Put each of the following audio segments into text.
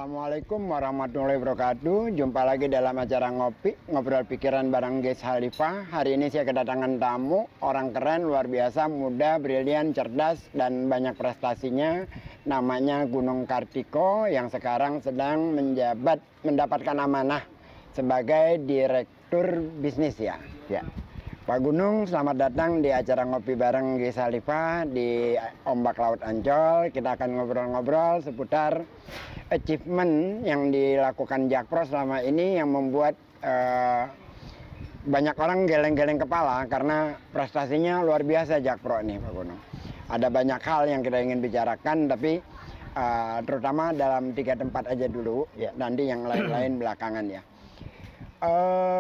Assalamualaikum warahmatullahi wabarakatuh. Jumpa lagi dalam acara ngopi, ngobrol pikiran bareng Ges Khalifah. Hari ini saya kedatangan tamu, orang keren, luar biasa, muda, brilian, cerdas, dan banyak prestasinya. Namanya Gunung Kartiko yang sekarang sedang mendapatkan amanah sebagai direktur bisnis ya. Pak Gunung, selamat datang di acara ngopi bareng Ges Khalifah di Ombak Laut Ancol. Kita akan ngobrol-ngobrol seputar achievement yang dilakukan Jakpro selama ini yang membuat banyak orang geleng-geleng kepala karena prestasinya luar biasa Jakpro ini, Pak Gunung. Ada banyak hal yang kita ingin bicarakan, tapi terutama dalam 3 tempat aja dulu, nanti yang lain-lain belakangan ya.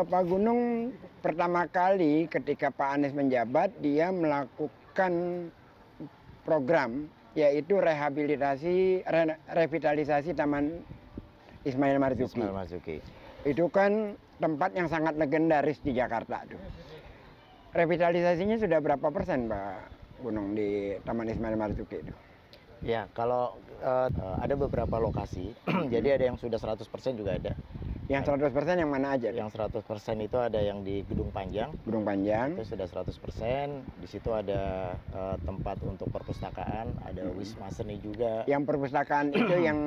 Pak Gunung, pertama kali ketika Pak Anies menjabat, dia melakukan program yaitu revitalisasi Taman Ismail Marzuki. Itu kan tempat yang sangat legendaris di Jakarta tuh. Revitalisasinya sudah berapa persen, Pak Gunung, di Taman Ismail Marzuki itu? Ya, kalau ada beberapa lokasi, jadi ada yang sudah 100% juga ada. Yang 100% yang mana aja? Yang 100% itu ada yang di Gedung Panjang. Gedung Panjang. Itu sudah 100%. Di situ ada tempat untuk perpustakaan, ada Wisma Seni juga. Yang perpustakaan itu yang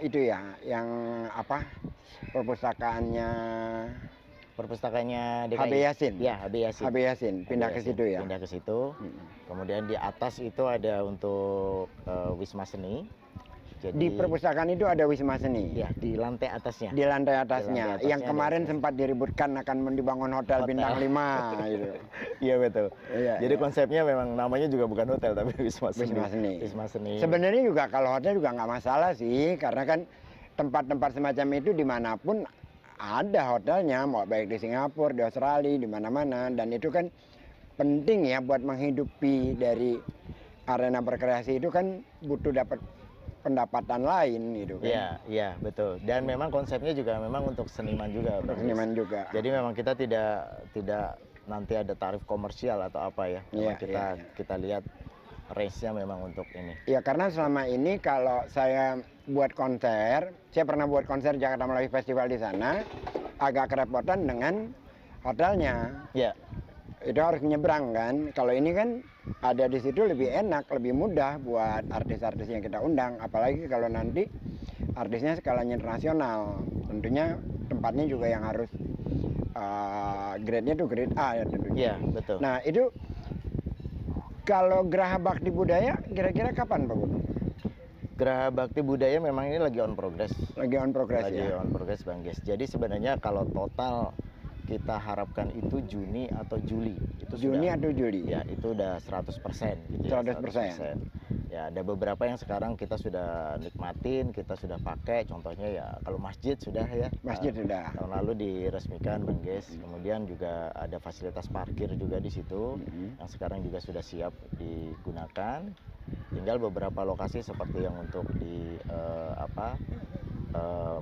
itu ya, yang apa? Perpustakaannya DKI. HB Yasin. Ya, HB Yasin. Pindah ke situ ya. Pindah ke situ. Kemudian di atas itu ada untuk Wisma Seni. Jadi, di perpustakaan itu ada Wisma Seni. Ya, di lantai atasnya. Di lantai atasnya. Yang kemarin sempat diributkan akan dibangun hotel bintang 5 gitu. Iya betul. Iya, jadi konsepnya memang namanya juga bukan hotel tapi Wisma Seni. Wisma Seni. Sebenarnya juga kalau hotel juga nggak masalah sih, karena kan tempat-tempat semacam itu dimanapun ada hotelnya, mau baik di Singapura, di Australia, di mana-mana, dan itu kan penting ya buat menghidupi dari arena berkreasi itu kan butuh dapat pendapatan lain gitu kan. Iya, betul. Dan memang konsepnya juga memang untuk seniman juga. Seniman juga. Jadi memang kita tidak nanti ada tarif komersial atau apa ya. Kita lihat range-nya memang untuk ini. Ya, karena selama ini kalau saya buat konser, saya pernah buat konser Jakarta Melayu Festival di sana, agak kerepotan dengan hotelnya. Iya. Itu harus menyeberang kan. Kalau ini kan ada di situ lebih enak, lebih mudah buat artis-artis yang kita undang. Apalagi kalau nanti artisnya skalanya internasional. Tentunya tempatnya juga yang harus grade-nya tuh grade A ya tentunya. Iya, betul. Nah itu kalau Geraha Bakti Budaya kira-kira kapan Pak Gunung? Geraha Bakti Budaya memang ini lagi on progress. Lagi on progress ya? Lagi on progress Bang Ges. Jadi sebenarnya kalau total kita harapkan itu Juni atau Juli. Atau Juli? Ya, itu udah 100% gitu ya. 100%. Ya, ada beberapa yang sekarang kita sudah nikmatin, kita sudah pakai. Contohnya ya, kalau masjid sudah ya. Masjid sudah. Tahun lalu diresmikan Bang Ges. Kemudian juga ada fasilitas parkir juga di situ, yang sekarang juga sudah siap digunakan. Tinggal beberapa lokasi seperti yang untuk di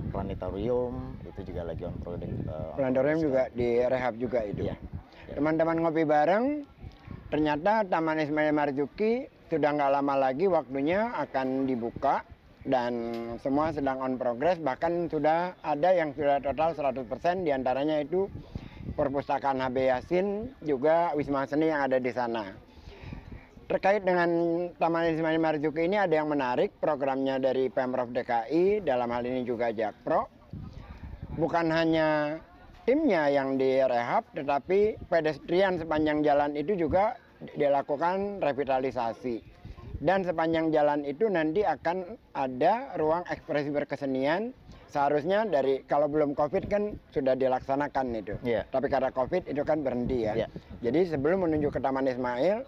planetarium itu juga lagi on project. Planetarium juga direhab juga itu. Ya. Teman-teman ngopi bareng, ternyata Taman Ismail Marzuki sudah nggak lama lagi waktunya akan dibuka dan semua sedang on progress, bahkan sudah ada yang sudah total 100%, diantaranya itu perpustakaan HB Yasin, juga Wisma Seni yang ada di sana. Terkait dengan Taman Ismail Marzuki ini ada yang menarik, programnya dari Pemprov DKI, dalam hal ini juga Jakpro. Bukan hanya timnya yang direhab, tetapi pedestrian sepanjang jalan itu juga dilakukan revitalisasi. Dan sepanjang jalan itu nanti akan ada ruang ekspresi berkesenian. Seharusnya dari kalau belum COVID kan sudah dilaksanakan itu. Tapi karena COVID itu kan berhenti ya. Jadi sebelum menuju ke Taman Ismail,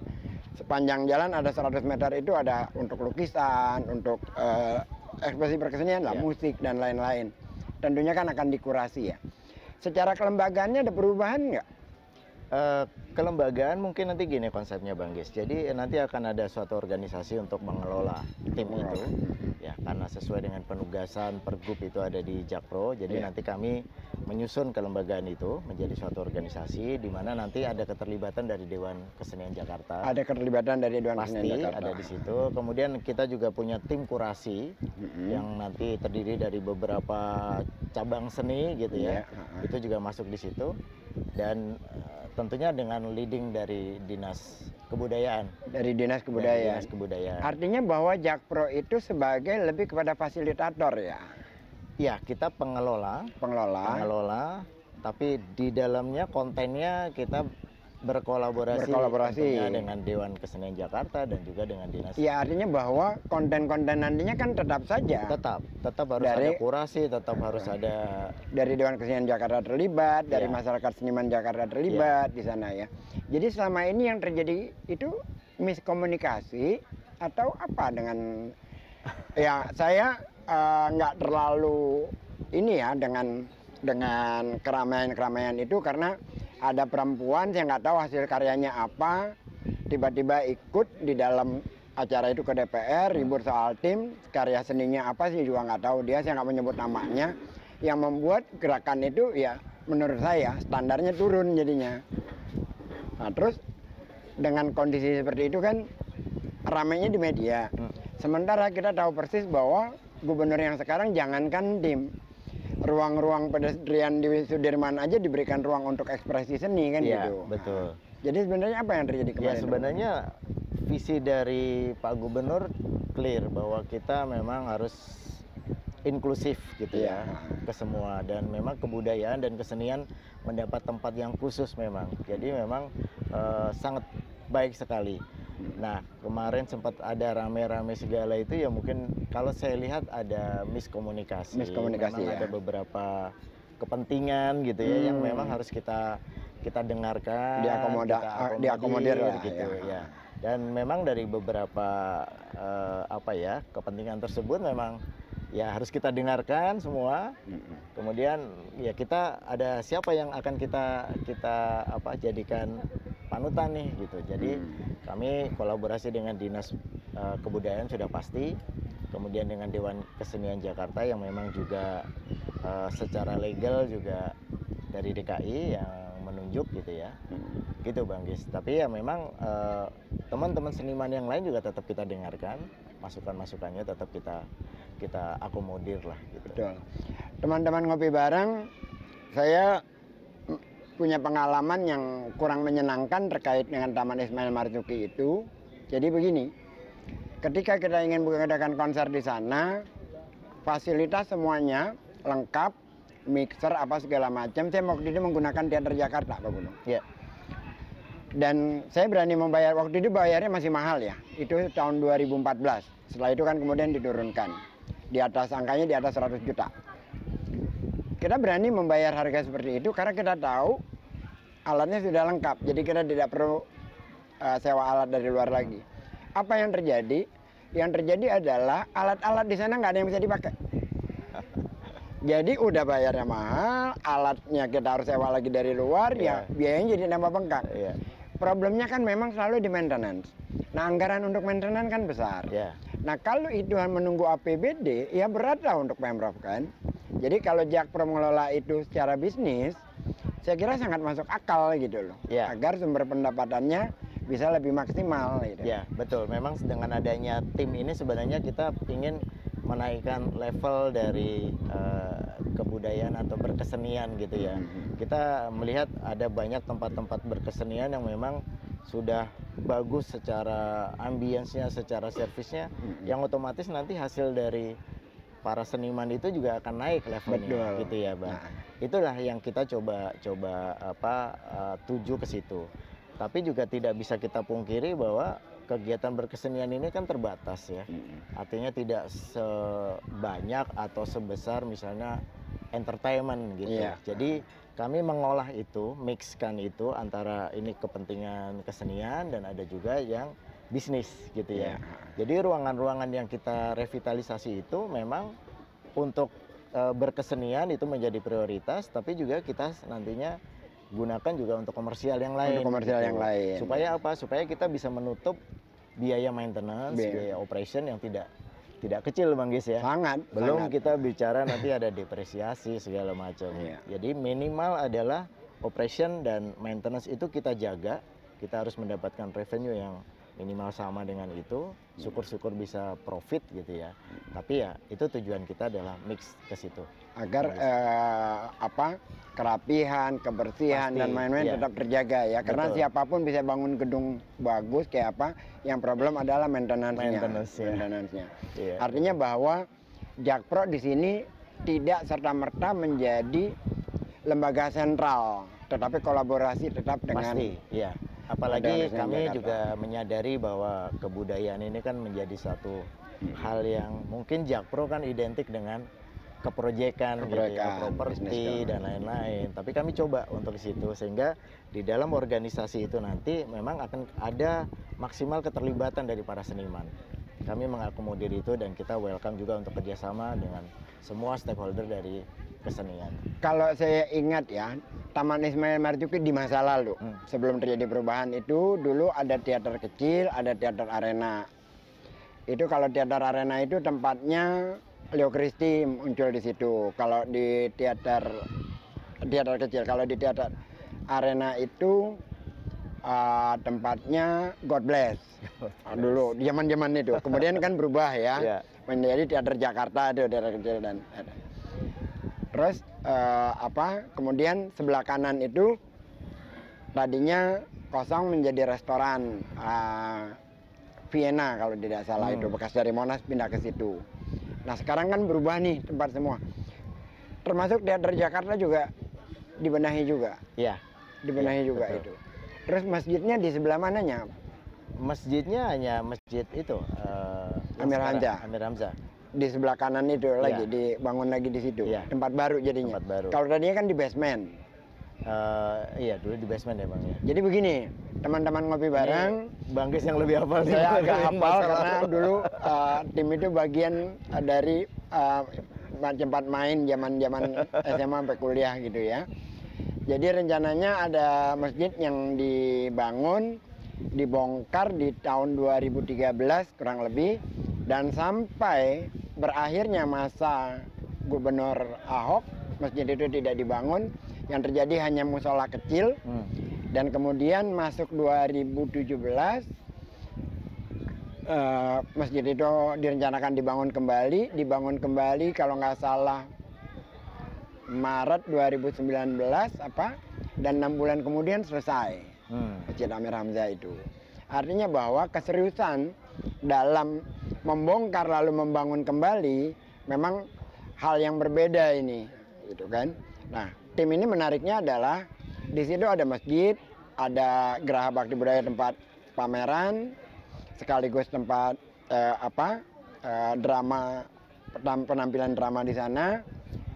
sepanjang jalan ada 100 meter itu ada untuk lukisan, untuk ekspresi berkesenian lah, musik dan lain-lain. Tentunya kan akan dikurasi ya. Secara kelembagaannya ada perubahan nggak? kelembagaan mungkin nanti gini konsepnya Bang Gis. Jadi nanti akan ada suatu organisasi untuk mengelola tim itu. Ya, karena sesuai dengan penugasan Pergub itu ada di Jakpro. Jadi nanti kami menyusun kelembagaan itu menjadi suatu organisasi di mana nanti ada keterlibatan dari Dewan Kesenian Jakarta. Ada keterlibatan dari Dewan Pasti Kesenian Jakarta. ada di situ. Kemudian kita juga punya tim kurasi yang nanti terdiri dari beberapa cabang seni gitu ya. Itu juga masuk di situ. Dan tentunya dengan leading dari Dinas Kebudayaan. Dari Dinas Kebudayaan. Dinas Kebudayaan. Artinya bahwa Jakpro itu sebagai lebih kepada fasilitator ya. Ya, kita pengelola, tapi di dalamnya kontennya kita berkolaborasi tentunya dengan Dewan Kesenian Jakarta dan juga dengan Dinas. Ya, artinya bahwa konten-konten nantinya kan tetap saja. Tetap harus ada kurasi, tetap harus ada dari Dewan Kesenian Jakarta terlibat, dari masyarakat seniman Jakarta terlibat di sana ya. Jadi selama ini yang terjadi itu miskomunikasi atau apa dengan ya saya nggak terlalu ini ya dengan keramaian-keramaian itu karena ada perempuan saya nggak tahu hasil karyanya apa tiba-tiba ikut di dalam acara itu ke DPR ribut soal tim karya seninya apa sih juga nggak tahu dia saya nggak menyebut namanya yang membuat gerakan itu ya menurut saya standarnya turun jadinya. Nah terus dengan kondisi seperti itu kan ramainya di media. Sementara kita tahu persis bahwa gubernur yang sekarang jangankan tim ruang-ruang pedestrian di Sudirman aja diberikan ruang untuk ekspresi seni kan gitu. Betul. Jadi sebenarnya apa yang terjadi kemarin? Ya sebenarnya visi dari Pak Gubernur clear bahwa kita memang harus inklusif gitu ya ke semua dan memang kebudayaan dan kesenian mendapat tempat yang khusus memang. Jadi memang sangat baik sekali. Nah kemarin sempat ada rame-rame segala itu ya mungkin kalau saya lihat ada miskomunikasi memang ada beberapa kepentingan gitu ya yang memang harus kita dengarkan, diakomodir gitu ya. Dan memang dari beberapa kepentingan tersebut memang ya harus kita dengarkan semua. Kemudian ya kita ada siapa yang akan kita jadikan panutan nih gitu. Jadi kami kolaborasi dengan Dinas Kebudayaan sudah pasti. Kemudian dengan Dewan Kesenian Jakarta yang memang juga secara legal juga dari DKI yang menunjuk gitu ya. Gitu Bang Gis. Tapi ya memang teman-teman seniman yang lain juga tetap kita dengarkan, masukan-masukannya tetap kita akomodir lah gitu. Betul. Teman-teman ngopi bareng, saya punya pengalaman yang kurang menyenangkan terkait dengan Taman Ismail Marzuki itu. Jadi begini, ketika kita ingin mengadakan konser di sana, fasilitas semuanya lengkap, mixer apa segala macam. Saya waktu itu menggunakan Teater Jakarta, Pak Gunung. Iya. Dan saya berani membayar, waktu itu bayarnya masih mahal ya. Itu tahun 2014. Setelah itu kan kemudian diturunkan. Di atas angkanya di atas 100 juta. Kita berani membayar harga seperti itu karena kita tahu alatnya sudah lengkap. Jadi kita tidak perlu sewa alat dari luar lagi. Apa yang terjadi? Yang terjadi adalah alat-alat di sana nggak ada yang bisa dipakai. Jadi udah bayarnya mahal, alatnya kita harus sewa lagi dari luar, ya biayanya jadi nambah bengkak. Problemnya kan memang selalu di maintenance. Nah anggaran untuk maintenance kan besar. Nah kalau itu menunggu APBD, ya berat lah untuk Pemprov kan. Jadi kalau Jakpro mengelola itu secara bisnis, saya kira sangat masuk akal gitu loh. Agar sumber pendapatannya bisa lebih maksimal gitu. Ya betul, memang dengan adanya tim ini sebenarnya kita ingin menaikkan level dari kebudayaan atau berkesenian gitu ya. Kita melihat ada banyak tempat-tempat berkesenian yang memang sudah bagus secara ambience-nya, secara servisnya, yang otomatis nanti hasil dari para seniman itu juga akan naik levelnya gitu ya Bang. Itulah yang kita coba tuju ke situ. Tapi juga tidak bisa kita pungkiri bahwa kegiatan berkesenian ini kan terbatas ya. Artinya tidak sebanyak atau sebesar misalnya entertainment gitu. Jadi kami mengolah itu, mixkan itu antara ini kepentingan kesenian dan ada juga yang bisnis gitu ya. Jadi ruangan-ruangan yang kita revitalisasi itu memang untuk berkesenian itu menjadi prioritas, tapi juga kita nantinya gunakan juga untuk komersial yang lain. Untuk komersial gitu. yang lain. Supaya apa? Supaya kita bisa menutup biaya maintenance, biaya operation yang tidak kecil Bang Gis ya. Sangat. Belum sangat. kita bicara nanti ada depresiasi segala macam. Iya. Jadi minimal adalah operation dan maintenance itu kita jaga. Kita harus mendapatkan revenue yang minimal sama dengan itu. Syukur-syukur bisa profit gitu ya. Tapi ya itu tujuan kita adalah mix ke situ. Agar kerapihan, kebersihan Pasti, dan lain-lain iya. tetap terjaga ya. Karena Betul. siapapun bisa bangun gedung bagus kayak apa, yang problem adalah maintenance-nya. Maintenance-nya. Maintenance-nya. Iya. Artinya bahwa Jakpro di sini tidak serta-merta menjadi lembaga sentral, tetapi kolaborasi tetap dengan Pasti, ya. Apalagi Organisasi kami Jakarta. juga menyadari bahwa kebudayaan ini kan menjadi satu hal yang mungkin Jakpro kan identik dengan keproyekan gitu ya, Keproyekan, properti bisnis dan lain-lain. Tapi kami coba untuk ke situ sehingga di dalam organisasi itu nanti memang akan ada maksimal keterlibatan dari para seniman. Kami mengakomodir itu dan kita welcome juga untuk kerjasama dengan semua stakeholder dari kesenian. Kalau saya ingat ya, Taman Ismail Marzuki di masa lalu, sebelum terjadi perubahan itu, dulu ada teater kecil, ada teater arena. Itu kalau teater arena itu tempatnya Leo Christie muncul di situ. Kalau di teater kecil, kalau di teater arena itu tempatnya God Bless. Dulu zaman-zaman itu. Kemudian kan berubah ya, Iya. menjadi teater Jakarta itu teater kecil dan terus kemudian sebelah kanan itu tadinya kosong menjadi restoran Vienna kalau tidak salah itu, bekas dari Monas pindah ke situ. Nah sekarang kan berubah nih tempat semua, termasuk teater Jakarta juga dibenahi juga. Iya. Dibenahi Iya, juga betul. itu. Terus masjidnya di sebelah mananya? Masjidnya hanya masjid itu Amir sekarang, Hamzah. Amir Hamzah. Di sebelah kanan itu lagi Iya. dibangun lagi di situ. Iya. Tempat baru jadinya. Tempat baru. Kalau tadinya kan di basement. Iya dulu di basement ya Bang ya. Jadi begini, teman-teman ngopi bareng. Bang Gis yang lebih hafal. Saya agak hafal karena dulu tim itu bagian dari tempat main zaman-zaman SMA sampai kuliah gitu ya. Jadi rencananya ada masjid yang dibangun, dibongkar di tahun 2013 kurang lebih, dan sampai berakhirnya masa Gubernur Ahok, masjid itu tidak dibangun, yang terjadi hanya musola kecil. Dan kemudian masuk 2017 masjid itu direncanakan dibangun kembali kalau nggak salah Maret 2019 dan 6 bulan kemudian selesai Masjid Amir Hamzah itu. Artinya bahwa keseriusan dalam membongkar lalu membangun kembali memang hal yang berbeda ini, gitu kan. Nah, tim ini menariknya adalah di situ ada masjid, ada Geraha Bakti Budaya tempat pameran, sekaligus tempat drama, penampilan drama di sana.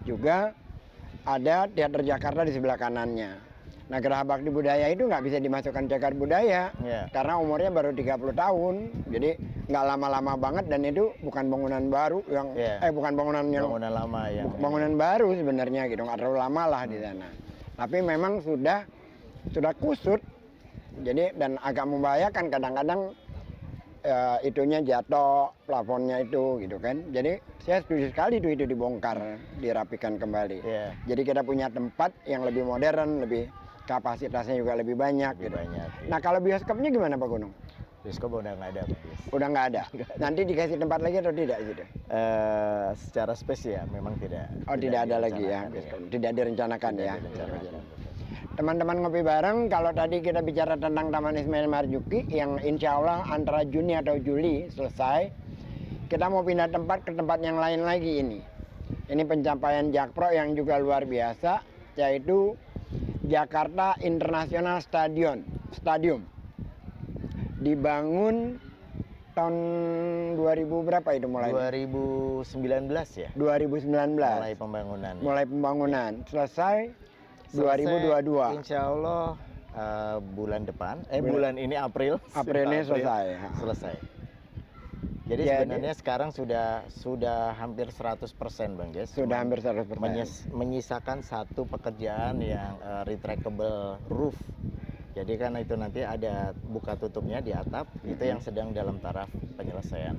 Juga ada teater Jakarta di sebelah kanannya. Nah, Geraha Bakti Budaya itu nggak bisa dimasukkan cagar budaya karena umurnya baru 30 tahun. Jadi nggak lama-lama banget dan itu bukan bangunan baru yang bukan bangunan yang bangunan lama yang bangunan baru sebenarnya gitu, nggak terlalu lama lah di sana. Tapi memang sudah kusut. Jadi dan agak membahayakan kadang-kadang itunya jatuh, plafonnya itu gitu kan. Jadi saya setuju sekali itu dibongkar, dirapikan kembali. Jadi kita punya tempat yang lebih modern, lebih kapasitasnya juga lebih banyak. Lebih gitu. banyak. Nah kalau bioskopnya gimana Pak Gunung? Bioskop udah nggak ada Bang Gis. Udah nggak ada. Nanti dikasih tempat lagi atau tidak gitu? Secara space ya memang tidak. Oh tidak ada lagi ya, direncanakan, tidak direncanakan Tidak ya. direncanakan. Teman-teman ngopi bareng, kalau tadi kita bicara tentang Taman Ismail Marzuki yang insya Allah antara Juni atau Juli selesai, kita mau pindah tempat ke tempat yang lain lagi ini. Ini pencapaian Jakpro yang juga luar biasa, yaitu Jakarta International Stadium. Dibangun tahun 2000 berapa itu mulai? 2019 ya. 2019. Mulai pembangunan. Selesai 2022. Insya Allah bulan depan, bulan ini April. April ini selesai. Selesai. Jadi sebenarnya sekarang sudah hampir 100% Bang Ges. Sudah hampir 100%. Menyisakan satu pekerjaan yang retractable roof. Jadi kan itu nanti ada buka tutupnya di atap, itu yang sedang dalam taraf penyelesaian.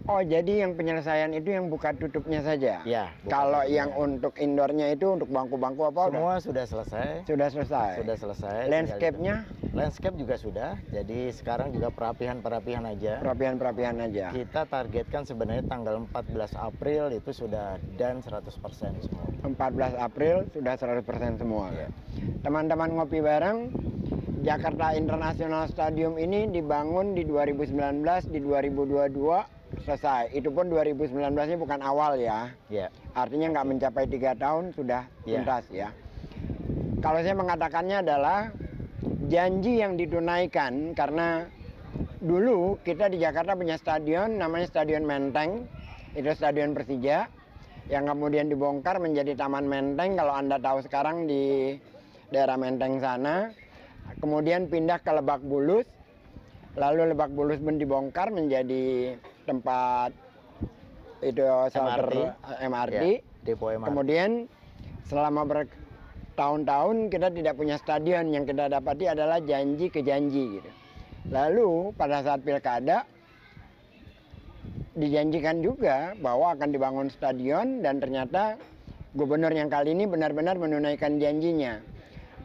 Oh, jadi yang penyelesaian itu yang buka tutupnya saja? Ya. Kalau yang untuk indoornya itu, untuk bangku-bangku apa? Semua sudah selesai. Sudah selesai? Sudah selesai. Landscape-nya? Landscape juga sudah, jadi sekarang juga perapihan aja. Perapihan aja. Kita targetkan sebenarnya tanggal 14 April itu sudah done 100% semua. 14 April sudah 100% semua. Ya. Teman-teman ngopi bareng, Jakarta International Stadium ini dibangun di 2019, di 2022 selesai. Itu pun 2019-nya bukan awal ya. Ya. Artinya nggak mencapai 3 tahun sudah tuntas ya. Kalau saya mengatakannya adalah janji yang ditunaikan, karena dulu kita di Jakarta punya stadion namanya Stadion Menteng, itu stadion Persija yang kemudian dibongkar menjadi Taman Menteng. Kalau Anda tahu sekarang di daerah Menteng sana, kemudian pindah ke Lebak Bulus, lalu Lebak Bulus pun dibongkar menjadi tempat itu shelter MRT. Ya, depo MRT. Kemudian selama tahun-tahun kita tidak punya stadion, yang kita dapati adalah janji ke janji gitu. Lalu pada saat pilkada dijanjikan juga bahwa akan dibangun stadion, dan ternyata gubernur yang kali ini benar-benar menunaikan janjinya.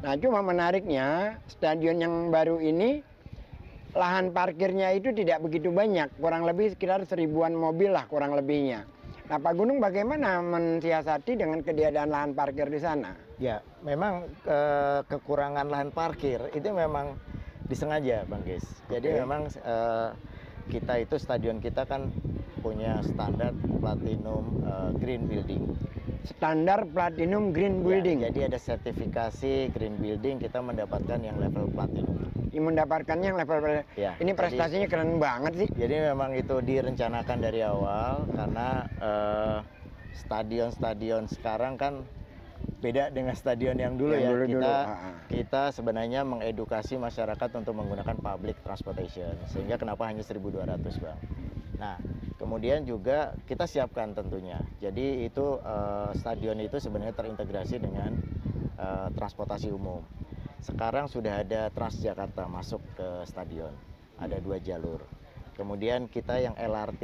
Nah, cuma menariknya stadion yang baru ini lahan parkirnya itu tidak begitu banyak, kurang lebih sekitar 1000-an mobil lah kurang lebihnya. Nah, Pak Gunung bagaimana mensiasati dengan ketiadaan lahan parkir di sana? Ya, memang kekurangan lahan parkir itu memang disengaja, Bang Ges. Jadi memang kita itu stadion kita kan punya standar Platinum Green Building. Standar Platinum Green Building. Ya, jadi ada sertifikasi Green Building, kita mendapatkan yang level Platinum. Mendapatkannya yang level ya, ini prestasinya keren banget sih. Jadi memang itu direncanakan dari awal, karena stadion-stadion sekarang kan beda dengan stadion yang dulu ya. Kita sebenarnya mengedukasi masyarakat untuk menggunakan public transportation, sehingga kenapa hanya 1.200 Bang. Nah, kemudian juga kita siapkan tentunya. Jadi itu stadion itu sebenarnya terintegrasi dengan transportasi umum. Sekarang sudah ada Transjakarta masuk ke stadion, ada 2 jalur. Kemudian kita yang LRT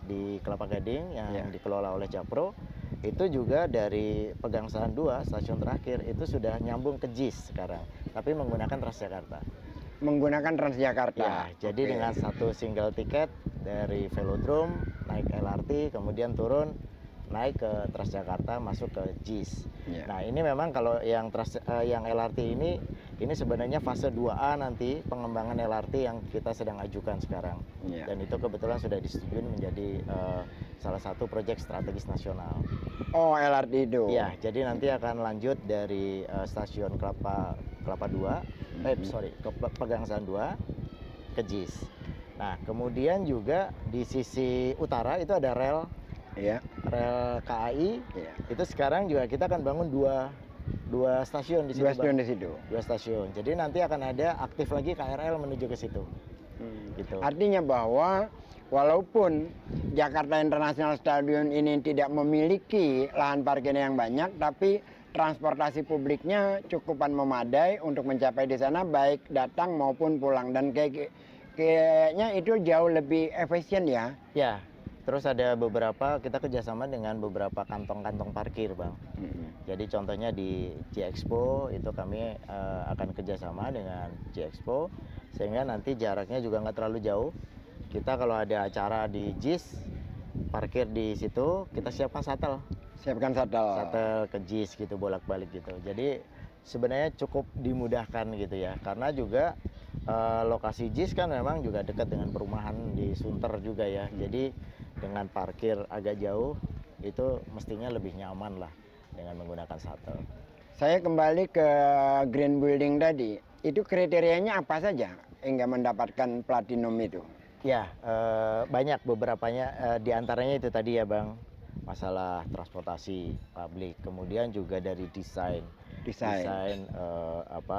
di Kelapa Gading yang dikelola oleh Japro, itu juga dari Pegangsaan 2, stasiun terakhir, itu sudah nyambung ke JIS sekarang, tapi menggunakan Transjakarta. Menggunakan Transjakarta. Ya, jadi dengan satu single tiket dari Velodrome, naik LRT, kemudian turun, naik ke Transjakarta, masuk ke JIS. Nah, ini memang kalau yang LRT ini sebenarnya fase 2A nanti pengembangan LRT yang kita sedang ajukan sekarang. Dan itu kebetulan sudah disetujui menjadi salah satu proyek strategis nasional. Oh, LRT itu. Ya, jadi nanti akan lanjut dari stasiun Kelapa 2, Pegangsaan 2 ke JIS. Nah, kemudian juga di sisi utara itu ada rel KAI. Itu sekarang juga kita akan bangun dua stasiun di situ. Dua stasiun. Jadi nanti akan ada aktif lagi KRL menuju ke situ. Gitu. Artinya bahwa walaupun Jakarta International Stadium ini tidak memiliki lahan parkir yang banyak, tapi transportasi publiknya cukupan memadai untuk mencapai di sana, baik datang maupun pulang, dan kayaknya itu jauh lebih efisien ya. Ya. Terus ada beberapa, kita kerjasama dengan beberapa kantong-kantong parkir Bang. Jadi contohnya di J-Expo itu kami akan kerjasama dengan J-Expo, sehingga nanti jaraknya juga nggak terlalu jauh. Kita kalau ada acara di JIS, parkir di situ, kita siapkan shuttle. Shuttle ke JIS gitu, bolak-balik gitu. Jadi sebenarnya cukup dimudahkan gitu ya, karena juga lokasi JIS kan memang juga dekat dengan perumahan di Sunter juga ya. Jadi dengan parkir agak jauh itu mestinya lebih nyaman lah dengan menggunakan shuttle. Saya kembali ke Green Building tadi, itu kriterianya apa saja hingga mendapatkan platinum itu? Ya, banyak beberapanya, diantaranya itu tadi ya Bang, masalah transportasi publik, kemudian juga dari desain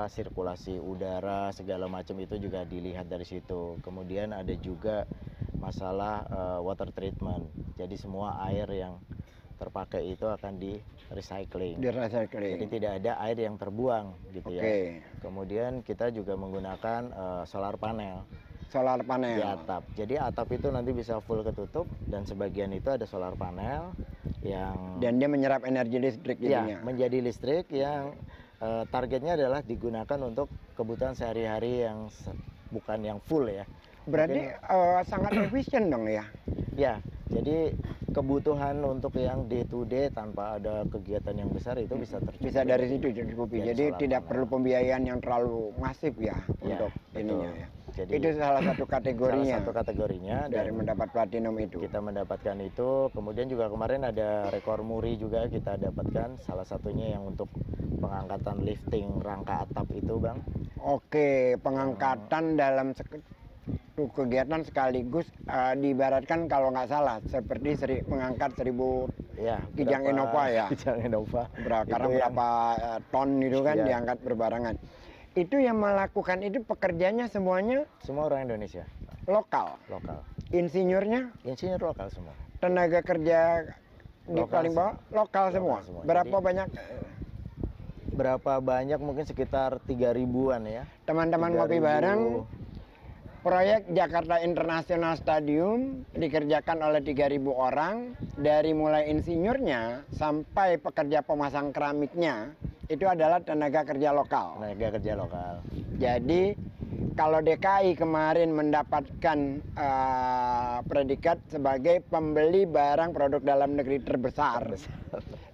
sirkulasi udara segala macam itu juga dilihat dari situ. Kemudian ada juga masalah water treatment. Jadi semua air yang terpakai itu akan di recycling. Di recycling. Jadi tidak ada air yang terbuang gitu ya. Kemudian kita juga menggunakan solar panel. Solar panel di atap. Jadi atap itu nanti bisa full ketutup dan sebagian itu ada solar panel yang dan dia menyerap energi listrik jadinya. Ya, menjadi listrik yang targetnya adalah digunakan untuk kebutuhan sehari-hari yang bukan yang full ya. Berarti sangat efisien dong ya. Ya, jadi kebutuhan untuk yang day to day tanpa ada kegiatan yang besar itu bisa tercukupi. Bisa dari situ tercukupi. Jadi tidak perlu pembiayaan yang terlalu masif ya, untuk ininya ya. Jadi itu salah satu kategorinya. Salah satu kategorinya dari mendapat platinum itu. Kita mendapatkan itu, kemudian juga kemarin ada rekor muri juga kita dapatkan, salah satunya yang untuk pengangkatan lifting rangka atap itu, Bang. Oke, pengangkatan dalam kegiatan sekaligus diibaratkan kalau nggak salah seperti mengangkat 1000 ya, Kijang Innova ya. Kijang Innova. Karena berapa ton itu kan ya, diangkat berbarengan. Itu yang melakukan itu pekerjanya semuanya semua orang Indonesia. Lokal. Insinyurnya? Insinyur lokal semua. Tenaga kerja di paling bawah lokal semua. Berapa jadi, banyak? Berapa banyak? Mungkin sekitar 3.000-an ya. Teman-teman ngopi bareng. Proyek Jakarta International Stadium dikerjakan oleh 3.000 orang, dari mulai insinyurnya sampai pekerja pemasang keramiknya itu adalah tenaga kerja lokal. Tenaga kerja lokal. Jadi kalau DKI kemarin mendapatkan predikat sebagai pembeli barang produk dalam negeri terbesar.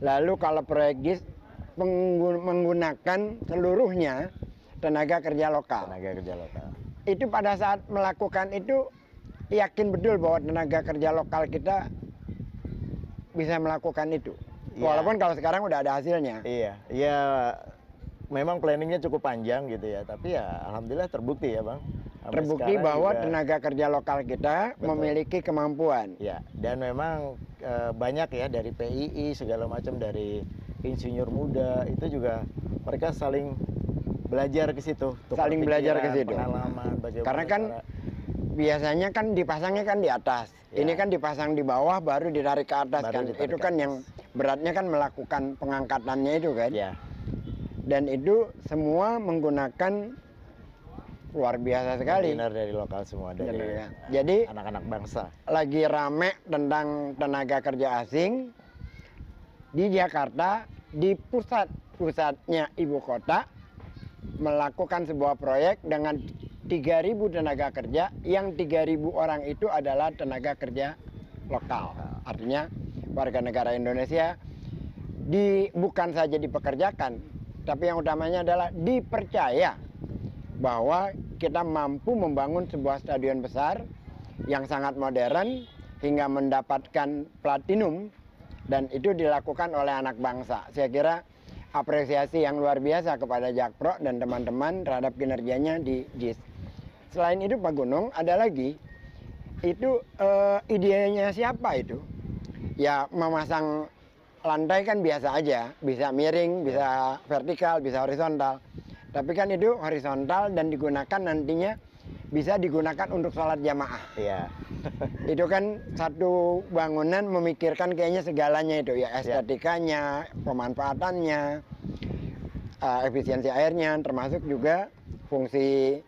Lalu kalau proyek GIS menggunakan seluruhnya tenaga kerja lokal. Tenaga kerja lokal. Itu pada saat melakukan itu yakin betul bahwa tenaga kerja lokal kita bisa melakukan itu. Ya. Walaupun kalau sekarang udah ada hasilnya. Iya, ya memang planningnya cukup panjang gitu ya, tapi ya alhamdulillah terbukti ya Bang. Terbukti bahwa juga tenaga kerja lokal kita memiliki kemampuan. Ya, dan memang banyak ya dari PII segala macam, dari insinyur muda itu juga mereka saling belajar ke situ, saling belajar ke situ. Pengalaman, karena kan biasanya kan dipasangnya kan di atas, ya. Ini kan dipasang di bawah baru ditarik ke atas kan. Itu kan yang beratnya kan melakukan pengangkatannya itu kan. Ya. Dan itu semua menggunakan luar biasa sekali. Benar, dari lokal semua, dari ya. Jadi anak-anak bangsa. Lagi rame tentang tenaga kerja asing di Jakarta, di pusatnya ibu kota, melakukan sebuah proyek dengan 3.000 tenaga kerja, yang 3.000 orang itu adalah tenaga kerja lokal. Artinya warga negara Indonesia bukan saja dipekerjakan, tapi yang utamanya adalah dipercaya bahwa kita mampu membangun sebuah stadion besar yang sangat modern hingga mendapatkan platinum, dan itu dilakukan oleh anak bangsa. Saya kira apresiasi yang luar biasa kepada Jakpro dan teman-teman terhadap kinerjanya di GIS. Selain itu Pak Gunung, ada lagi, itu idenya siapa itu? Ya memasang lantai kan biasa aja, bisa miring, bisa vertikal, bisa horizontal. Tapi kan itu horizontal dan digunakan nantinya bisa digunakan untuk sholat jamaah. Iya. Itu kan satu bangunan memikirkan kayaknya segalanya itu ya, estetikanya, pemanfaatannya, efisiensi airnya, termasuk juga fungsi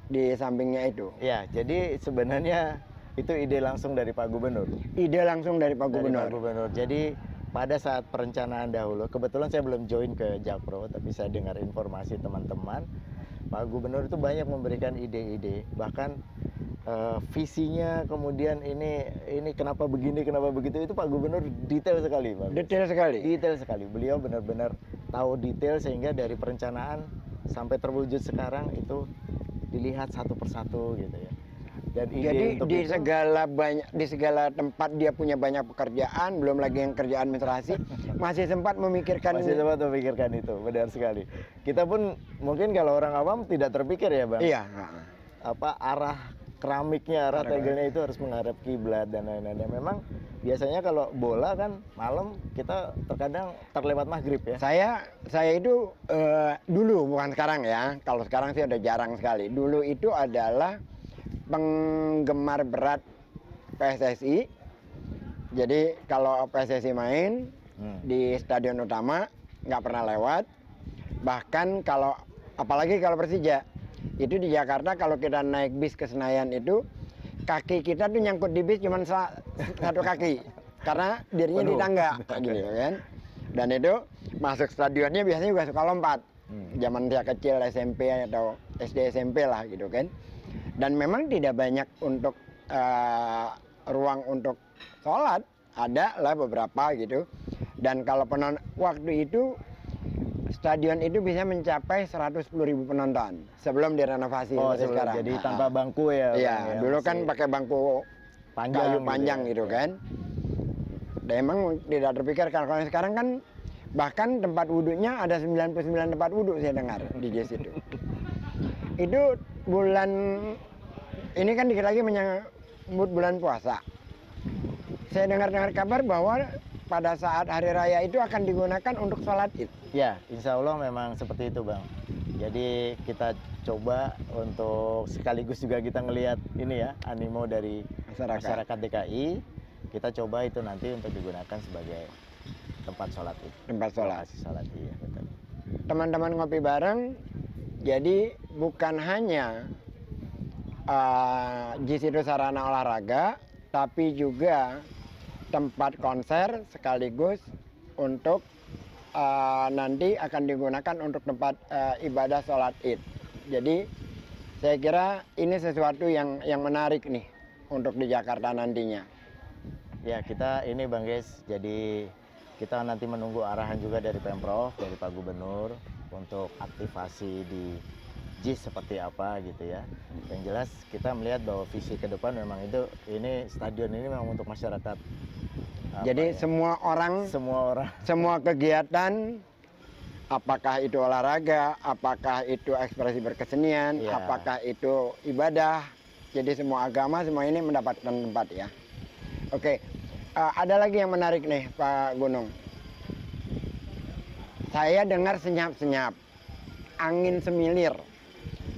di sampingnya itu. Ya, jadi sebenarnya itu ide langsung dari Pak Gubernur. Ide langsung dari Pak Gubernur. Pak Gubernur. Jadi pada saat perencanaan dahulu, kebetulan saya belum join ke Jakpro, tapi saya dengar informasi teman-teman, Pak Gubernur itu banyak memberikan ide-ide, bahkan visinya, kemudian ini kenapa begini, kenapa begitu, itu Pak Gubernur detail sekali, Pak. Detail sekali. Detail sekali. Beliau benar-benar tahu detail sehingga dari perencanaan sampai terwujud sekarang itu dilihat satu persatu gitu ya. Dan jadi di segala tempat dia punya banyak pekerjaan, belum lagi yang kerjaan administrasi, masih sempat memikirkan. Masih sempat memikirkan itu, benar sekali. Kita pun mungkin kalau orang awam tidak terpikir ya Bang. Iya. Apa arah keramiknya, arah tegelnya itu harus menghadap kiblat dan lain-lain. Memang biasanya kalau bola kan malam kita terkadang terlewat maghrib ya. Saya itu dulu, bukan sekarang ya. Kalau sekarang sih udah jarang sekali. Dulu itu adalah penggemar berat PSSI. Jadi kalau PSSI main di stadion utama nggak pernah lewat. Bahkan kalau apalagi kalau Persija itu di Jakarta, kalau kita naik bis ke Senayan itu kaki kita tuh nyangkut di bis cuma satu kaki karena dirinya di tangga gitu kan. Dan itu masuk stadionnya biasanya juga suka lompat. Zaman dia kecil SMP atau SD SMP lah gitu kan. Dan memang tidak banyak untuk ruang untuk sholat, ada lah beberapa gitu. Dan kalau waktu itu stadion itu bisa mencapai 110.000 penonton sebelum direnovasi sekarang. Jadi tanpa bangku ya. Iya, dulu kan pakai bangku kayu panjang gitu kan. Dan emang tidak terpikirkan. Kalau sekarang kan bahkan tempat wudhunya ada 99 tempat wudhu saya dengar di JIS itu. Itu bulan ini kan dikit lagi menyambut bulan puasa. Saya dengar kabar bahwa pada saat hari raya itu akan digunakan untuk sholat Id. Ya, insya Allah memang seperti itu, Bang. Jadi kita coba untuk sekaligus juga kita ngelihat ini ya, animo dari masyarakat DKI. Kita coba itu nanti untuk digunakan sebagai tempat sholat Id. Tempat sholat. Iya, betul. Teman-teman ngopi bareng, jadi bukan hanya JIS itu sarana olahraga, tapi juga tempat konser sekaligus untuk nanti akan digunakan untuk tempat ibadah sholat Id. Jadi saya kira ini sesuatu yang menarik nih untuk di Jakarta nantinya. Ya, kita ini Bang Guys, jadi kita nanti menunggu arahan juga dari Pemprov, dari Pak Gubernur untuk aktivasi di JIS seperti apa gitu ya. Yang jelas kita melihat bahwa visi ke depan memang itu, ini stadion ini memang untuk masyarakat. Jadi semua orang, semua kegiatan, apakah itu olahraga, apakah itu ekspresi berkesenian, apakah itu ibadah, jadi semua agama, semua ini mendapatkan tempat ya. Oke, ada lagi yang menarik nih Pak Gunung. Saya dengar senyap-senyap, angin semilir,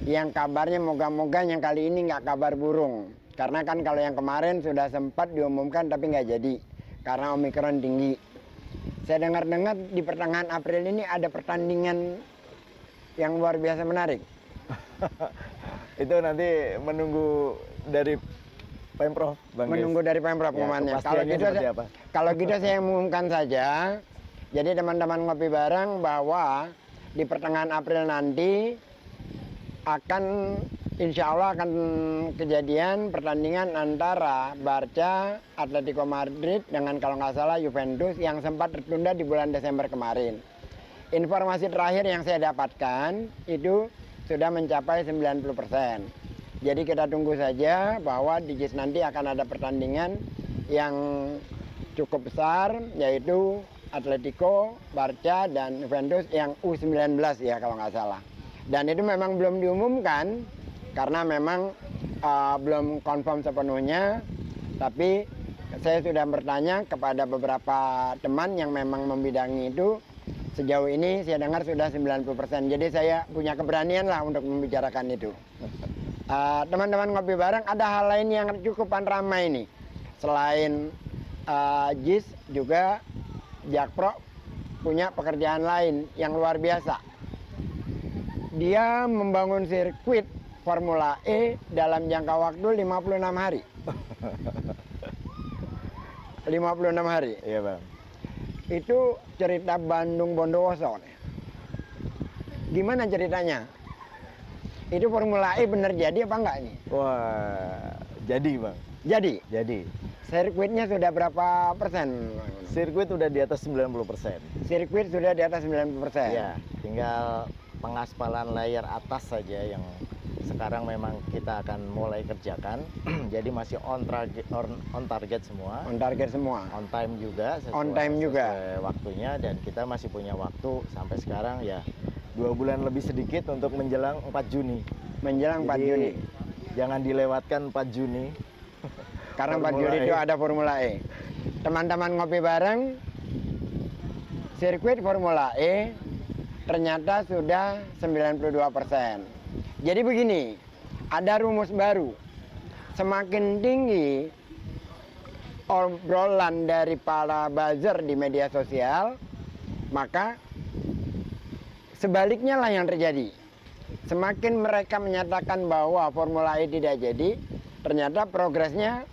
yang kabarnya moga-moga yang kali ini nggak kabar burung. Karena kan kalau yang kemarin sudah sempat diumumkan tapi nggak jadi. Karena Omikron tinggi. Saya dengar-dengar di pertengahan April ini ada pertandingan yang luar biasa menarik. Itu nanti menunggu dari Pemprov, Bang. Menunggu dari Pemprov pengumumannya. Ya, kalau gitu saya mengumumkan saja. Jadi teman-teman ngopi bareng bahwa di pertengahan April nanti akan insya Allah akan kejadian pertandingan antara Barca, Atletico Madrid dengan kalau nggak salah Juventus yang sempat tertunda di bulan Desember kemarin. Informasi terakhir yang saya dapatkan itu sudah mencapai 90%. Jadi kita tunggu saja bahwa di JIS nanti akan ada pertandingan yang cukup besar, yaitu Atletico, Barca, dan Juventus yang U19 ya kalau nggak salah. Dan itu memang belum diumumkan karena memang belum confirm sepenuhnya, tapi saya sudah bertanya kepada beberapa teman yang memang membidangi itu. Sejauh ini saya dengar sudah 90%. Jadi saya punya keberanian lah untuk membicarakan itu. Teman-teman ngopi bareng, ada hal lain yang cukupan ramai nih. Selain JIS juga Jakpro punya pekerjaan lain yang luar biasa. Dia membangun sirkuit Formula E dalam jangka waktu 56 hari. 56 hari. Iya, Bang. Itu cerita Bandung Bondowoso. Gimana ceritanya? Itu Formula E bener jadi apa enggak ini? Wah, jadi Bang. Jadi. Sirkuitnya sudah berapa persen? Sirkuit udah di atas 90%. Sirkuit sudah di atas 90%. Ya, tinggal pengaspalan layer atas saja yang sekarang memang kita akan mulai kerjakan. Jadi masih on target semua. On target semua. On time juga. Sesuai waktunya, dan kita masih punya waktu sampai sekarang ya 2 bulan lebih sedikit untuk menjelang 4 Juni. Menjelang 4 Juni. Jangan dilewatkan 4 Juni. Karena 4 Juni itu ada Formula E. Teman-teman ngopi bareng, sirkuit Formula E ternyata sudah 92%. Jadi begini, ada rumus baru. Semakin tinggi obrolan dari para buzzer di media sosial, maka sebaliknya lah yang terjadi. Semakin mereka menyatakan bahwa Formula E tidak jadi, ternyata progresnya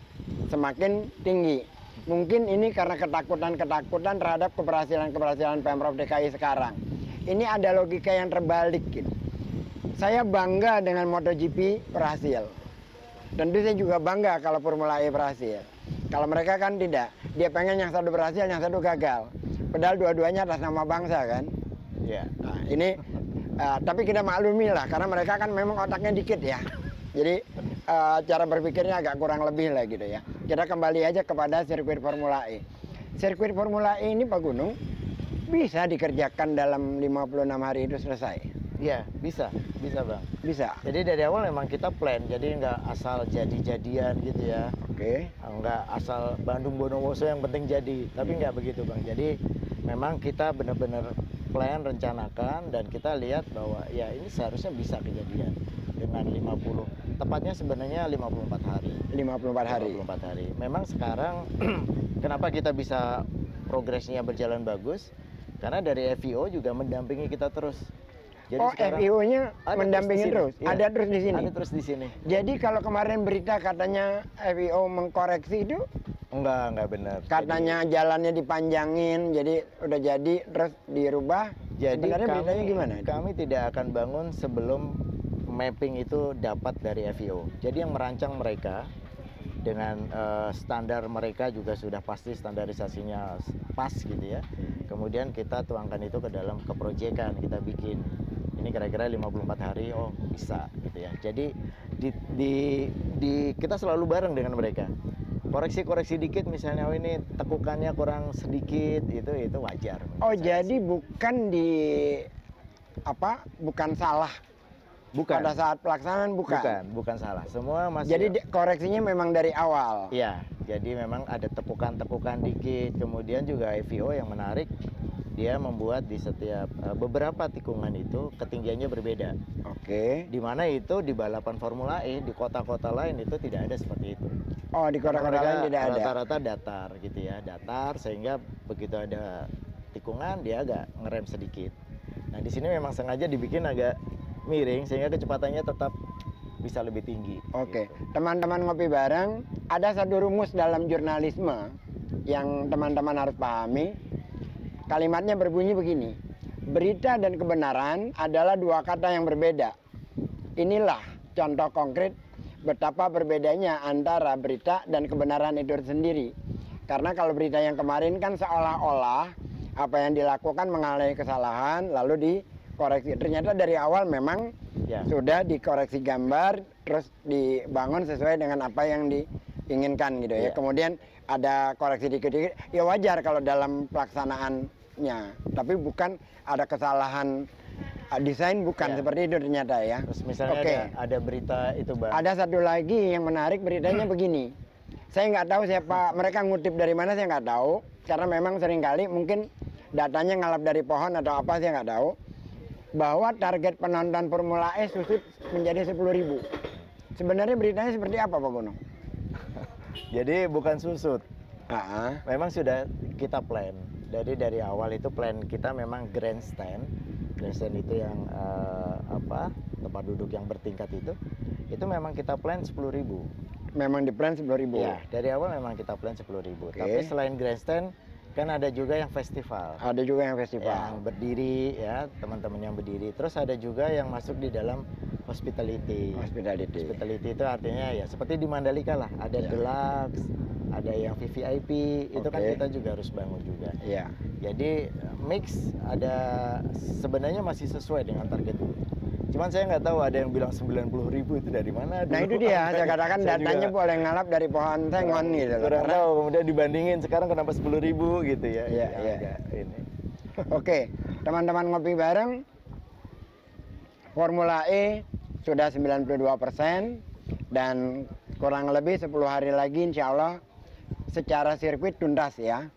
semakin tinggi. Mungkin ini karena ketakutan-ketakutan terhadap keberhasilan-keberhasilan Pemprov DKI sekarang. Ini ada logika yang terbalik gitu. Saya bangga dengan MotoGP berhasil. Tentu saya juga bangga kalau Formula E berhasil. Kalau mereka kan tidak. Dia pengen yang satu berhasil, yang satu gagal. Padahal dua-duanya atas nama bangsa kan. Ya. Nah, ini tapi kita maklumi lah karena mereka kan memang otaknya dikit ya. Jadi cara berpikirnya agak kurang lebih lah gitu ya. Kita kembali aja kepada sirkuit Formula E. Sirkuit Formula E ini Pak Gunung bisa dikerjakan dalam 56 hari itu selesai. Iya, bisa Bang. Bisa. Jadi dari awal memang kita plan, jadi nggak asal jadi-jadian gitu ya. Oke. Nggak asal Bandung Bondowoso yang penting jadi, tapi nggak begitu Bang. Jadi memang kita benar-benar plan, rencanakan, dan kita lihat bahwa ya ini seharusnya bisa kejadian dengan 50. Tepatnya sebenarnya 54 hari. 54 hari. 54 hari. Memang sekarang kenapa kita bisa progresnya berjalan bagus? Karena dari FIO juga mendampingi kita terus. Jadi FIO-nya mendampingi terus? Ya, ada terus di sini? Ada terus di sini. Jadi kalau kemarin berita katanya FIO mengkoreksi itu? Enggak benar. Katanya jalannya dipanjangin, jadi udah jadi terus dirubah. Jadi sebenarnya beritanya gimana? Kami tidak akan bangun sebelum mapping itu dapat dari FIO. Jadi yang merancang mereka dengan standar mereka juga sudah pasti standarisasinya pas gitu ya. Kemudian kita tuangkan itu ke dalam keproyekan, kita bikin. Ini kira-kira 54 hari, oh bisa gitu ya. Jadi kita selalu bareng dengan mereka. Koreksi-koreksi dikit misalnya, oh ini tekukannya kurang sedikit, itu wajar. Oh jadi bukan bukan salah. Bukan. Pada saat pelaksanaan Bukan salah. Semua masih. Jadi koreksinya memang dari awal. Iya, jadi memang ada tepukan-tepukan dikit. Kemudian juga FIO yang menarik, dia membuat di setiap beberapa tikungan itu ketinggiannya berbeda. Oke. Di mana itu di balapan Formula E di kota-kota lain itu tidak ada seperti itu. Oh, di kota-kota lain tidak ada. Rata-rata datar gitu ya, datar sehingga begitu ada tikungan dia agak ngerem sedikit. Nah di sini memang sengaja dibikin agak miring sehingga kecepatannya tetap bisa lebih tinggi. Oke, gitu. Teman-teman ngopi bareng, ada satu rumus dalam jurnalisme yang teman-teman harus pahami. Kalimatnya berbunyi begini: berita dan kebenaran adalah dua kata yang berbeda. Inilah contoh konkret betapa berbedanya antara berita dan kebenaran itu sendiri. Karena kalau berita yang kemarin kan seolah-olah apa yang dilakukan mengalami kesalahan lalu dikoreksi. Ternyata dari awal memang sudah dikoreksi gambar, terus dibangun sesuai dengan apa yang diinginkan gitu ya. Kemudian ada koreksi dikit-dikit, ya wajar kalau dalam pelaksanaannya. Tapi bukan ada kesalahan desain, bukan seperti itu ternyata ya. Terus misalnya ada berita itu Bang. Ada satu lagi yang menarik, beritanya begini. Saya nggak tahu siapa, mereka ngutip dari mana saya nggak tahu. Karena memang seringkali mungkin datanya ngalap dari pohon atau apa saya nggak tahu. Bahwa target penonton Formula E susut menjadi 10.000. Sebenarnya beritanya seperti apa Pak Gunung? Jadi bukan susut. Memang sudah kita plan. Jadi dari awal itu plan kita memang grandstand. Grandstand itu yang tempat duduk yang bertingkat itu memang kita plan 10.000. Memang di plan 10.000. Ya, dari awal memang kita plan 10.000. Tapi selain grandstand kan ada juga yang festival. Ada juga yang festival. Yang berdiri ya, teman-teman yang berdiri. Terus ada juga yang masuk di dalam hospitality. Hospitality itu artinya ya seperti di Mandalika lah, ada deluxe, ada yang VVIP, itu kan kita juga harus bangun juga. Iya. Jadi mix ada, sebenarnya masih sesuai dengan target dulu. Cuman saya nggak tahu, ada yang bilang 90.000 itu dari mana. Nah itu dia, saya katakan datanya boleh ngalap dari pohon sengon gitu. Kurang tahu, kemudian dibandingin sekarang kenapa 10.000 gitu ya. Iya. Oke, teman-teman ngopi bareng, Formula E sudah 92% dan kurang lebih 10 hari lagi insya Allah secara sirkuit tuntas ya.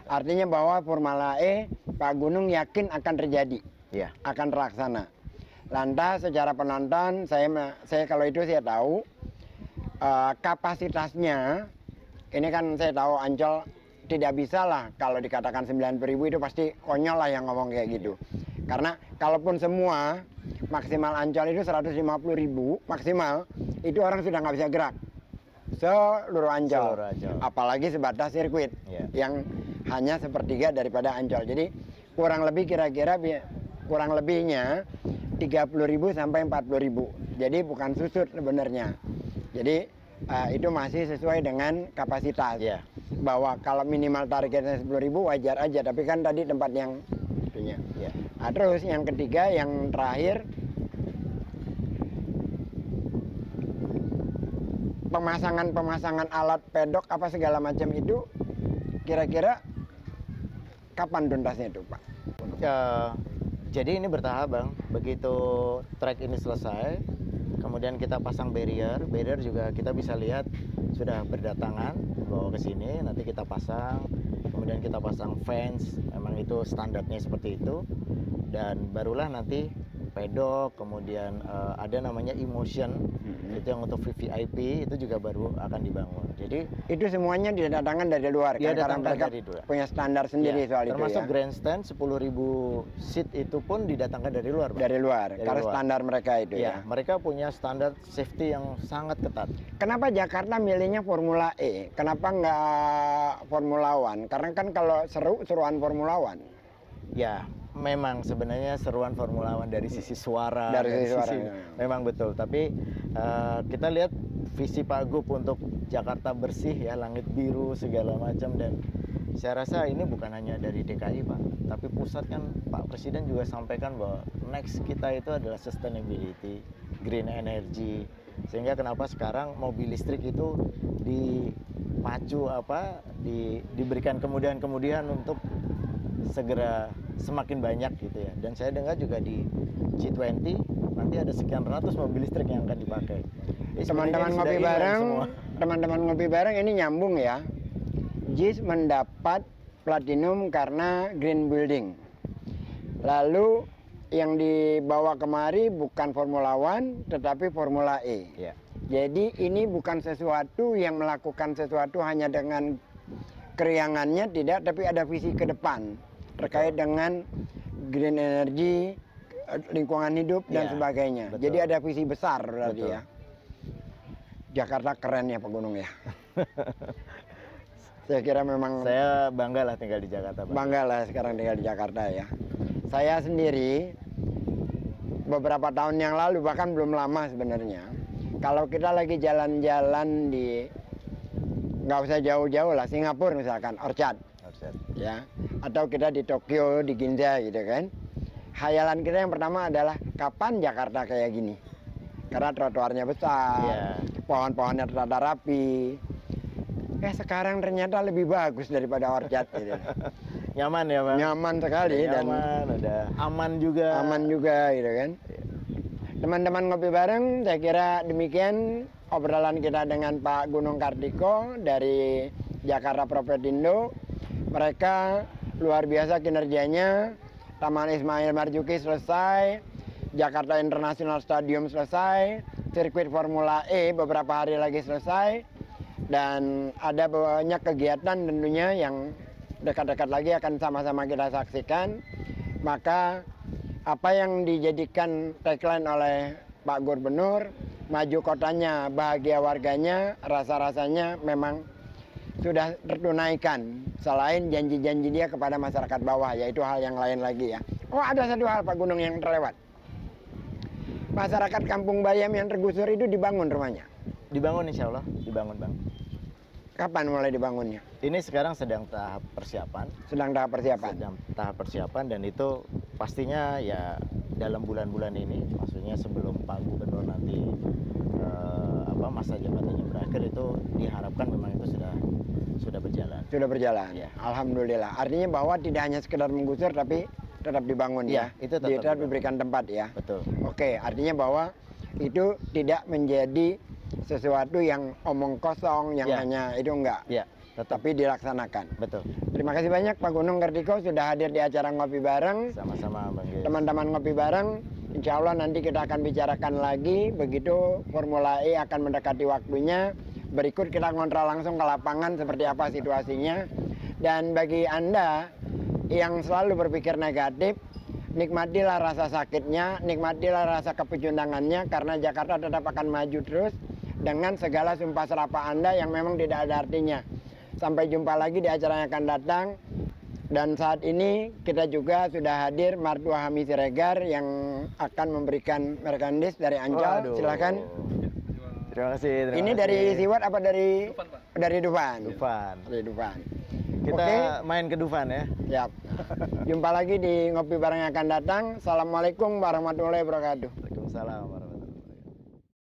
Artinya bahwa Formula E Pak Gunung yakin akan terjadi, akan terlaksana. Lantas secara penonton saya kalau itu saya tahu kapasitasnya ini kan saya tahu Ancol tidak bisa lah kalau dikatakan 90.000 itu pasti konyol lah yang ngomong kayak gitu. Karena kalaupun semua maksimal Ancol itu 150.000 maksimal, itu orang sudah nggak bisa gerak seluruh Ancol. Apalagi sebatas sirkuit yang hanya sepertiga daripada Ancol. Jadi kurang lebih kira-kira kurang lebihnya 30.000 sampai 40.000. Jadi bukan susut sebenarnya. Jadi itu masih sesuai dengan kapasitas. Bahwa kalau minimal targetnya 10.000 wajar aja. Tapi kan tadi tempat yang itunya. Nah, terus yang ketiga, yang terakhir, pemasangan alat pedok apa segala macam itu kira-kira kapan tuntasnya itu, Pak? Jadi ini bertahap, Bang. Begitu trek ini selesai, kemudian kita pasang barrier juga kita bisa lihat sudah berdatangan bawa ke sini, nanti kita pasang, kemudian kita pasang fence, memang itu standarnya seperti itu, dan barulah nanti pedok, kemudian ada namanya emotion, itu yang untuk VVIP itu juga baru akan dibangun. Jadi itu semuanya didatangkan dari luar, ya, karena mereka dari luar. Punya standar sendiri soal itu ya. Termasuk grandstand 10.000 seat itu pun didatangkan dari luar, Bang. Dari luar, karena standar mereka itu ya. Mereka punya standar safety yang sangat ketat. Kenapa Jakarta milihnya Formula E? Kenapa nggak Formula One? Karena kan kalau seruan Formula One. Ya, memang sebenarnya seruan Formula One dari sisi suara, dari sisi suara, memang betul. Tapi kita lihat visi Pak Gub untuk Jakarta bersih ya, langit biru segala macam, dan saya rasa ini bukan hanya dari DKI, Pak, tapi pusat kan Pak Presiden juga sampaikan bahwa next kita itu adalah sustainability, green energy, sehingga kenapa sekarang mobil listrik itu dipacu diberikan kemudahan-kemudahan untuk segera semakin banyak gitu ya. Dan saya dengar juga di G20 nanti ada sekian ratus mobil listrik yang akan dipakai. Teman-teman ngopi bareng ini nyambung ya. JIS mendapat platinum karena green building. Lalu yang dibawa kemari bukan Formula One tetapi Formula E. Jadi ini bukan sesuatu yang melakukan sesuatu hanya dengan keriangannya, tidak, tapi ada visi ke depan terkait dengan green energy, lingkungan hidup dan sebagainya. Jadi ada visi besar berarti ya. Jakarta keren ya Pak Gunung ya. Saya kira memang. Saya bangga lah tinggal di Jakarta, Pak. Bangga lah sekarang tinggal di Jakarta ya. Saya sendiri beberapa tahun yang lalu, bahkan belum lama sebenarnya, kalau kita lagi jalan-jalan di, nggak usah jauh-jauh lah, Singapura misalkan, Orchard. Ya, atau kita di Tokyo, di Ginza gitu kan. Hayalan kita yang pertama adalah kapan Jakarta kayak gini? Karena trotoarnya besar, pohon-pohonnya tertata rapi. Sekarang ternyata lebih bagus daripada Orchard gitu. Nyaman ya, Bang? Nyaman sekali. Nyaman, udah aman juga. Aman juga gitu kan. Teman-teman ngopi bareng, saya kira demikian obrolan kita dengan Pak Gunung Kartiko dari Jakarta Propetindo. Mereka luar biasa kinerjanya. Taman Ismail Marzuki selesai, Jakarta International Stadium selesai, sirkuit Formula E beberapa hari lagi selesai, dan ada banyak kegiatan tentunya yang dekat-dekat lagi akan sama-sama kita saksikan. Maka apa yang dijadikan tagline oleh Pak Gubernur, maju kotanya, bahagia warganya, rasa-rasanya memang sudah tertunaikan, selain janji-janji dia kepada masyarakat bawah, yaitu hal yang lain lagi ya. Oh, ada satu hal Pak Gunung yang terlewat. Masyarakat Kampung Bayam yang tergusur itu dibangun rumahnya. Dibangun, insya Allah dibangun, Bang. Kapan mulai dibangunnya? Ini sekarang sedang tahap persiapan. Sedang tahap persiapan. Sedang tahap persiapan, dan itu pastinya ya dalam bulan-bulan ini, maksudnya sebelum Pak Gubernur nanti masa jabatannya berakhir, itu diharapkan memang itu sudah berjalan. Sudah berjalan. Ya. Alhamdulillah. Artinya bahwa tidak hanya sekedar menggusur tapi tetap dibangun ya. Itu tetap diberikan tempat ya. Betul. Oke, artinya bahwa itu tidak menjadi sesuatu yang omong kosong yang hanya itu enggak. Ya, tapi dilaksanakan. Betul. Terima kasih banyak Pak Gunung Kartiko sudah hadir di acara Ngopi Bareng. Sama-sama, Bang Gis. Teman-teman Ngopi Bareng, insya Allah nanti kita akan bicarakan lagi begitu Formula E akan mendekati waktunya. berikut kita ngontrol langsung ke lapangan seperti apa situasinya. Dan bagi Anda yang selalu berpikir negatif, nikmatilah rasa sakitnya, nikmatilah rasa kepecundangannya, karena Jakarta tetap akan maju terus dengan segala sumpah serapah Anda yang memang tidak ada artinya. Sampai jumpa lagi di acara yang akan datang. Dan saat ini kita juga sudah hadir Martua Hami Siregar yang akan memberikan merchandise dari Ancol. Waduh. Silakan. Terima kasih. Ini dari Siwat apa dari Dufan, Pak. dari Dufan? Dufan. Dari Dufan. Kita Oke. main ke Dufan ya. Siap. Jumpa lagi di ngopi bareng yang akan datang. Assalamualaikum warahmatullahi wabarakatuh. Waalaikumsalam warahmatullahi wabarakatuh.